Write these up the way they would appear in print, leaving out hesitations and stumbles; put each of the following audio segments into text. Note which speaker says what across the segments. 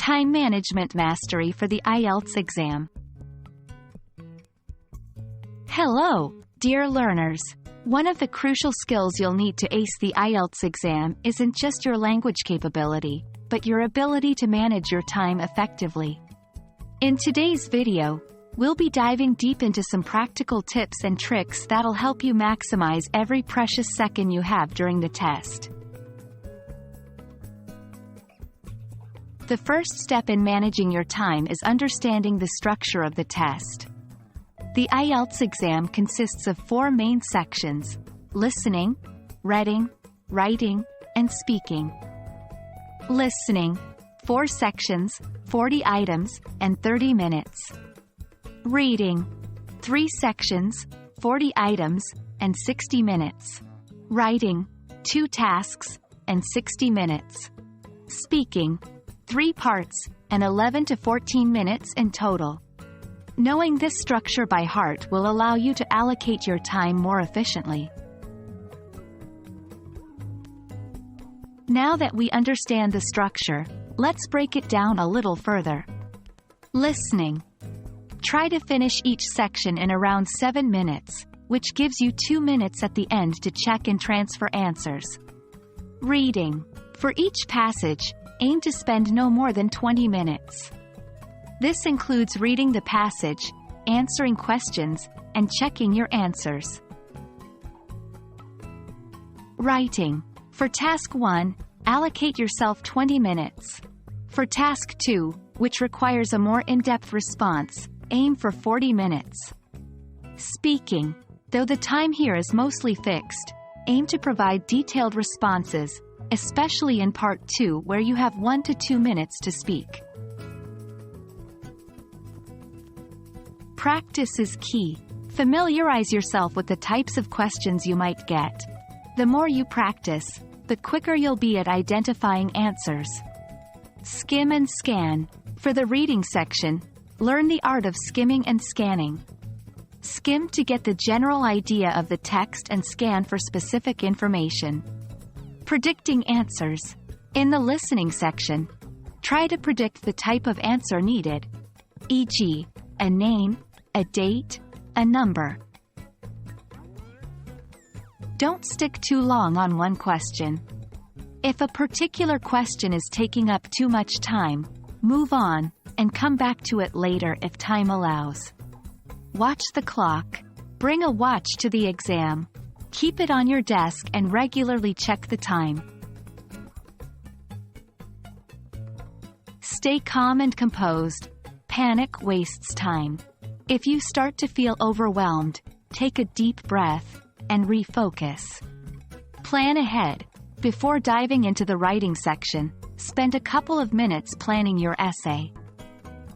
Speaker 1: Time Management Mastery for the IELTS exam. Hello, dear learners. One of the crucial skills you'll need to ace the IELTS exam isn't just your language capability, but your ability to manage your time effectively. In today's video, we'll be diving deep into some practical tips and tricks that'll help you maximize every precious second you have during the test. The first step in managing your time is understanding the structure of the test. The IELTS exam consists of 4 main sections: listening, reading, writing, and speaking. Listening, 4 sections, 40 items, and 30 minutes. Reading, 3 sections, 40 items, and 60 minutes. Writing, 2 tasks, and 60 minutes. Speaking, 3 parts, and 11 to 14 minutes in total. Knowing this structure by heart will allow you to allocate your time more efficiently. Now that we understand the structure, let's break it down a little further. Listening. Try to finish each section in around 7 minutes, which gives you 2 minutes at the end to check and transfer answers. Reading. For each passage, aim to spend no more than 20 minutes. This includes reading the passage, answering questions, and checking your answers. Writing. For task 1, allocate yourself 20 minutes. For task 2, which requires a more in-depth response, aim for 40 minutes. Speaking. Though the time here is mostly fixed, aim to provide detailed responses, especially in part 2 where you have 1 to 2 minutes to speak. Practice is key. Familiarize yourself with the types of questions you might get. The more you practice, the quicker you'll be at identifying answers. Skim and scan. For the reading section, learn the art of skimming and scanning. Skim to get the general idea of the text and scan for specific information. Predicting answers. In the listening section, try to predict the type of answer needed, e.g., a name, a date, a number. Don't stick too long on one question. If a particular question is taking up too much time, move on, and come back to it later if time allows. Watch the clock. Bring a watch to the exam. Keep it on your desk and regularly check the time. Stay calm and composed. Panic wastes time. If you start to feel overwhelmed, take a deep breath and refocus. Plan ahead. Before diving into the writing section, spend a couple of minutes planning your essay.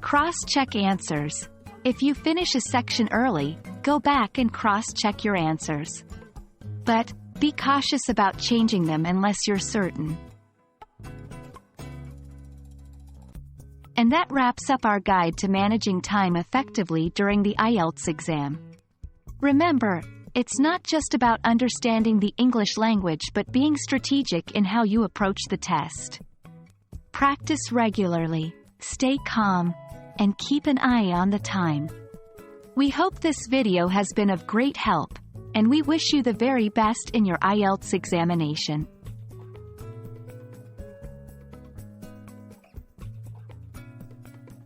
Speaker 1: Cross-check answers. If you finish a section early, go back and cross-check your answers. But be cautious about changing them unless you're certain. And that wraps up our guide to managing time effectively during the IELTS exam. Remember, it's not just about understanding the English language but being strategic in how you approach the test. Practice regularly, stay calm, and keep an eye on the time. We hope this video has been of great help, and we wish you the very best in your IELTS examination.